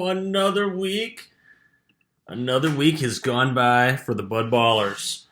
Another week. Another week has gone by for the Bud Ballers.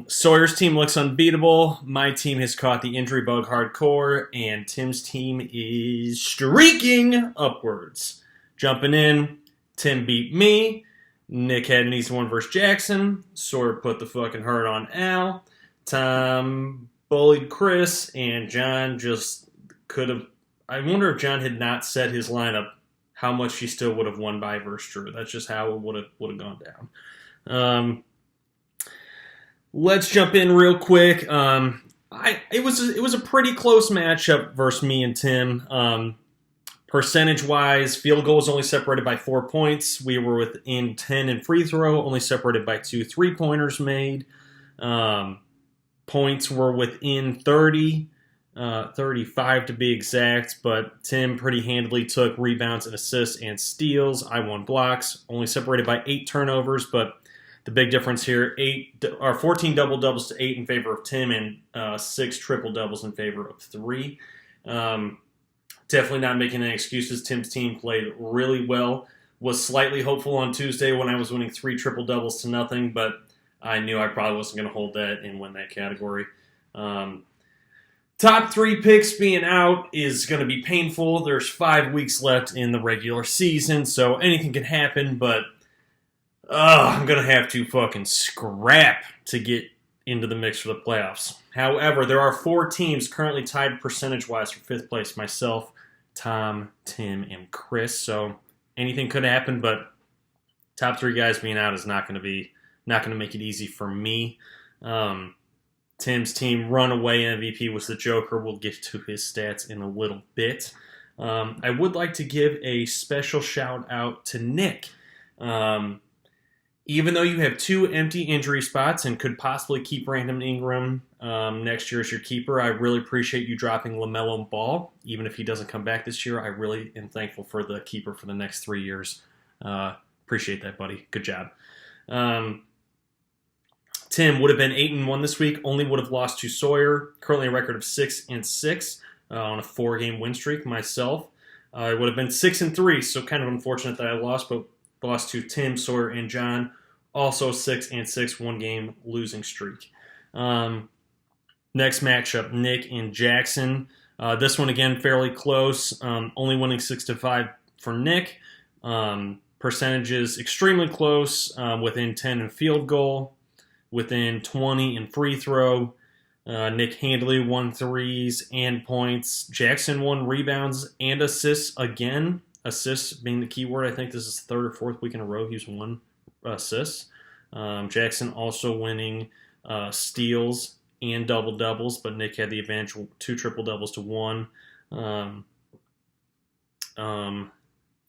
Sawyer's team looks unbeatable. My team has caught the injury bug hardcore, and Tim's team is streaking upwards. Jumping in, Tim beat me. Nick had an easy one versus Jackson. Sawyer put the fucking hurt on Al. Tom bullied Chris, and John just could have. I wonder if John had not set his lineup, how much he still would have won by versus Drew. That's just how it would have gone down. Let's jump in real quick. It was a pretty close matchup versus me and Tim. Percentage-wise, field goal was only separated by 4 points. We were within 10 in free throw, only separated by 2 3-pointers made. Points were within 30, 35 to be exact, but Tim pretty handily took rebounds and assists and steals. I won blocks, only separated by 8 turnovers, but the big difference here, 14 double-doubles to 8 in favor of Tim and 6 triple-doubles in favor of 3. Definitely not making any excuses. Tim's team played really well. Was slightly hopeful on Tuesday when I was winning 3 triple-doubles to nothing, but I knew I probably wasn't going to hold that and win that category. Top 3 picks being out is going to be painful. There's 5 weeks left in the regular season, so anything can happen, but I'm going to have to fucking scrap to get into the mix for the playoffs. However, there are 4 teams currently tied percentage-wise for 5th place. Myself, Tom, Tim, and Chris. So anything could happen, but top 3 guys being out is not going to make it easy for me. Tim's team runaway MVP was the Joker. We'll get to his stats in a little bit. I would like to give a special shout out to Nick. Even though you have 2 empty injury spots and could possibly keep Brandon Ingram next year as your keeper, I really appreciate you dropping LaMelo Ball. Even if he doesn't come back this year, I really am thankful for the keeper for the next 3 years. Appreciate that, buddy. Good job. Tim would have been 8-1 this week, only would have lost to Sawyer. Currently a record of 6-6 on a 4-game win streak. Myself, I would have been 6-3, so kind of unfortunate that I lost, but lost to Tim, Sawyer, and John. Also 6-6, 1-game losing streak. Next matchup, Nick and Jackson. This one, again, fairly close. Only winning 6-5 for Nick. Percentages extremely close, within 10 in field goal, within 20 in free throw. Nick handily won threes and points. Jackson won rebounds and assists again. Assists being the key word. I think this is the 3rd or 4th week in a row he's won assists. Jackson also winning steals and double-doubles, but Nick had the advantage, 2 triple-doubles to 1.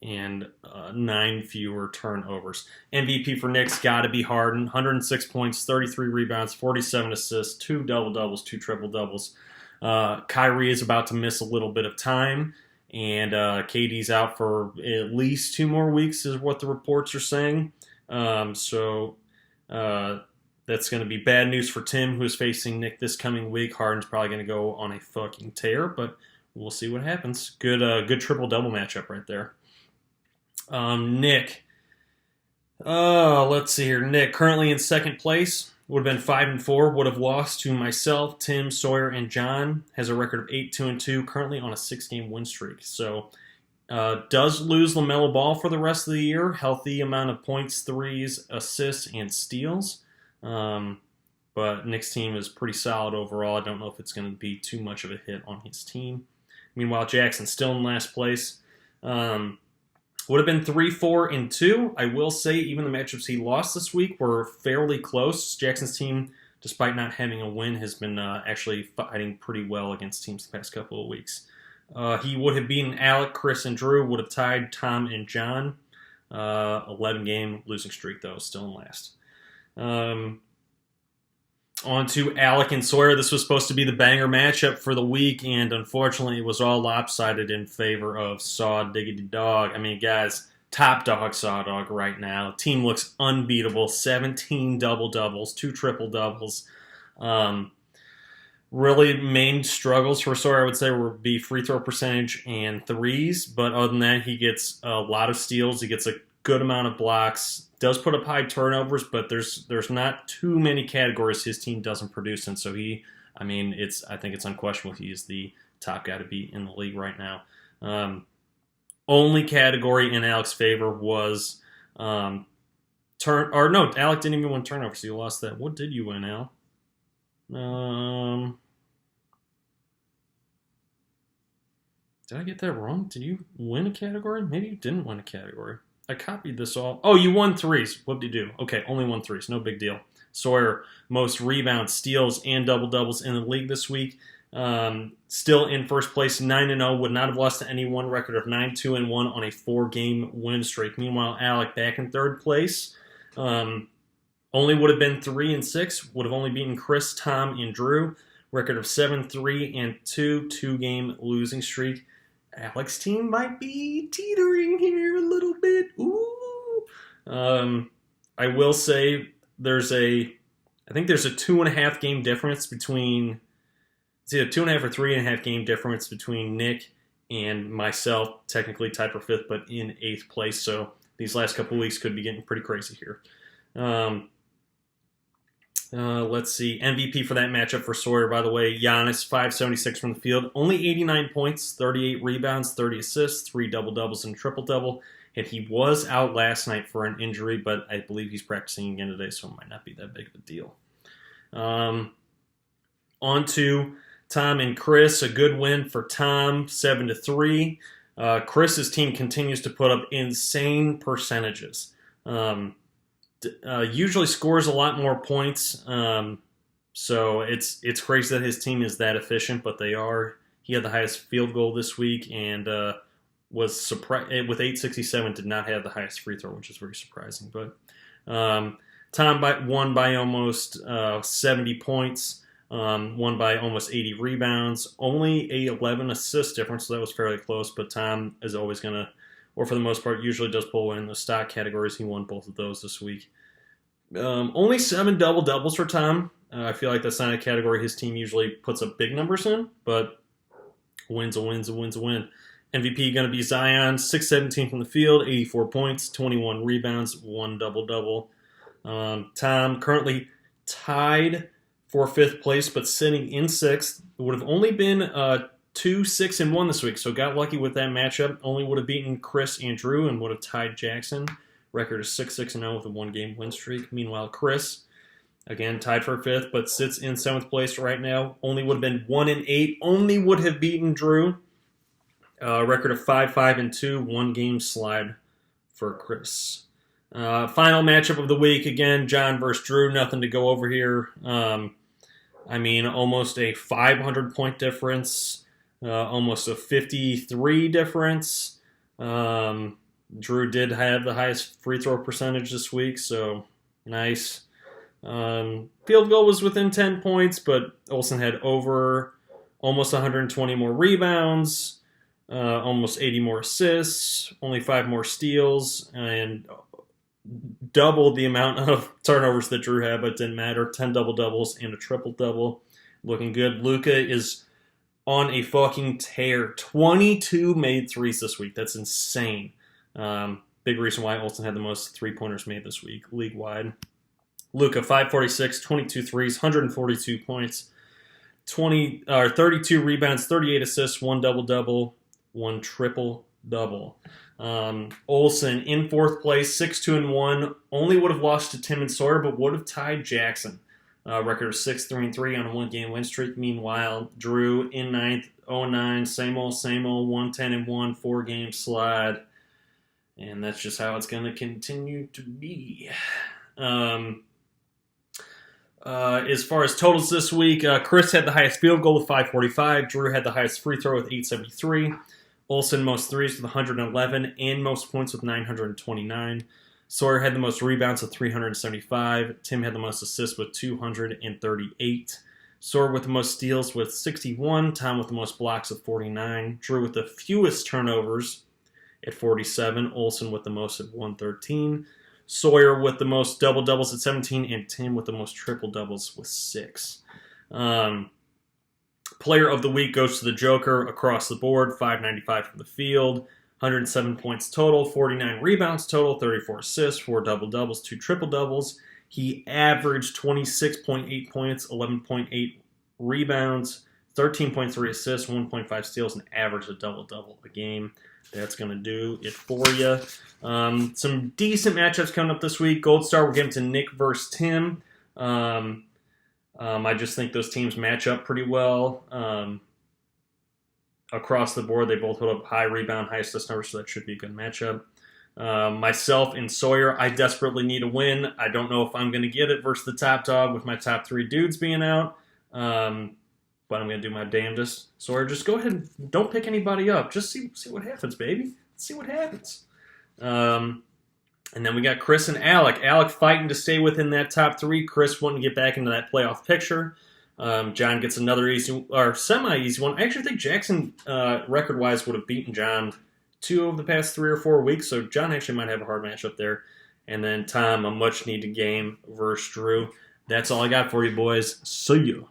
And 9 fewer turnovers. MVP for Nick's got to be Harden. 106 points, 33 rebounds, 47 assists, 2 double-doubles, 2 triple-doubles. Kyrie is about to miss a little bit of time, and KD's out for at least 2 more weeks is what the reports are saying. So that's going to be bad news for Tim, who is facing Nick this coming week. Harden's probably going to go on a fucking tear, but we'll see what happens. Good triple-double matchup right there. Nick. Let's see here. Nick, currently in 2nd place, would have been 5-4, would have lost to myself, Tim, Sawyer, and John. Has a record of 8-2, currently on a 6-game win streak. So, does lose LaMelo Ball for the rest of the year. Healthy amount of points, threes, assists, and steals. But Nick's team is pretty solid overall. I don't know if it's going to be too much of a hit on his team. Meanwhile, Jackson's still in last place. Would have been 3-4-2. I will say even the matchups he lost this week were fairly close. Jackson's team, despite not having a win, has been actually fighting pretty well against teams the past couple of weeks. He would have beaten Alec, Chris, and Drew. Would have tied Tom and John. 11-game losing streak, though, still in last. On to Alec and Sawyer. This was supposed to be the banger matchup for the week, and unfortunately it was all lopsided in favor of Saw Diggity Dog. I mean, guys, top dog Saw Dog right now. Team looks unbeatable. 17 double-doubles, 2 triple-doubles. Really, main struggles for Sawyer, I would say, would be free throw percentage and threes. But other than that, he gets a lot of steals. He gets a good amount of blocks. Does put up high turnovers, but there's not too many categories his team doesn't produce in. So I think it's unquestionable he is the top guy to beat in the league right now. Only category in Alec's favor was Alec didn't even win turnovers, so you lost that. What did you win, Al? Did I get that wrong? Did you win a category? Maybe you didn't win a category. I copied this all. Oh, you won threes. What did you do? Okay, only won threes. No big deal. Sawyer, most rebounds, steals, and double-doubles in the league this week. Still in first place, 9-0. Would not have lost to anyone. Record of 9-2-1 on a 4-game win streak. Meanwhile, Alec back in third place. Only would have been 3-6. Would have only beaten Chris, Tom, and Drew. Record of 7-3-2. 2-game losing streak. Alec's team might be teetering here a little bit. Ooh. I will say I think there's a 2.5 game difference between, it's either 2.5 or 3.5 game difference between Nick and myself, technically tied for 5th, but in 8th place. So these last couple weeks could be getting pretty crazy here. Let's see. MVP for that matchup for Sawyer, by the way, Giannis, 576 from the field. Only 89 points, 38 rebounds, 30 assists, 3 double-doubles, and triple-double. And he was out last night for an injury, but I believe he's practicing again today, so it might not be that big of a deal. On to Tom and Chris. A good win for Tom, 7-3. Chris's team continues to put up insane percentages. Usually scores a lot more points, so it's crazy that his team is that efficient, but they are. He had the highest field goal this week and was surprised with 867. Did not have the highest free throw, which is very surprising. But Tom won by almost 70 points, won by almost 80 rebounds, only a 11 assist difference, so that was fairly close. But Tom is always going to, or for the most part, usually does pull in the stock categories. He won both of those this week. Only 7 double-doubles for Tom. I feel like that's not a category his team usually puts up big numbers in, but win's a win. MVP going to be Zion, 6-17 from the field, 84 points, 21 rebounds, 1 double-double. Tom currently tied for 5th place, but sitting in 6th. It would have only been 2-6-1 this week, so got lucky with that matchup. Only would have beaten Chris and Drew and would have tied Jackson. Record is 6-6-0 with a 1-game win streak. Meanwhile, Chris, again, tied for 5th, but sits in 7th place right now. Only would have been 1-8. Only would have beaten Drew. Record of 5-5-2. 1-game slide for Chris. Final matchup of the week, again, John versus Drew. Nothing to go over here. Almost a 500-point difference. Almost a 53 difference. Drew did have the highest free throw percentage this week, so nice. Field goal was within 10 points, but Olsen had over almost 120 more rebounds, almost 80 more assists, only 5 more steals, and doubled the amount of turnovers that Drew had, but it didn't matter. 10 double-doubles and a triple-double. Looking good. Luka is on a fucking tear. 22 made threes this week. That's insane. Big reason why Olsen had the most three-pointers made this week, league-wide. Luka, 546, 22 threes, 142 points, 32 rebounds, 38 assists, 1 double-double, 1 triple-double. Olsen in 4th place, 6-2-1. Only would have lost to Tim and Sawyer, but would have tied Jackson. Record of 6-3-3 on a 1-game win streak. Meanwhile, Drew in 9th, 0-9, same old, 1-10-1, 4-game slide. And that's just how it's going to continue to be. As far as totals this week, Chris had the highest field goal with 545. Drew had the highest free throw with 873. Olsen most threes with 111 and most points with 929. Sawyer had the most rebounds with 375. Tim had the most assists with 238. Sawyer with the most steals with 61. Tom with the most blocks with 49. Drew with the fewest turnovers at 47. Olsen with the most at 113. Sawyer with the most double-doubles at 17. And Tim with the most triple-doubles with 6. Player of the week goes to the Joker across the board, 595 from the field, 107 points total, 49 rebounds total, 34 assists, 4 double-doubles, 2 triple-doubles. He averaged 26.8 points, 11.8 rebounds, 13.3 assists, 1.5 steals, and averaged a double-double a game. That's going to do it for you. Some decent matchups coming up this week. Gold Star, we're getting to Nick versus Tim. I just think those teams match up pretty well. Across the board, they both put up high rebound, high assist numbers, so that should be a good matchup. Myself and Sawyer, I desperately need a win. I don't know if I'm going to get it versus the top dog with my top 3 dudes being out. But I'm going to do my damnedest. Sawyer, just go ahead and don't pick anybody up. Just see what happens, baby. Let's see what happens. And then we got Chris and Alec. Alec fighting to stay within that top 3. Chris wanting to get back into that playoff picture. John gets another easy or semi-easy one. I actually think Jackson, record-wise, would have beaten John 2 of the past 3 or 4 weeks, so John actually might have a hard matchup there. And then Tom, a much-needed game versus Drew. That's all I got for you, boys. See you.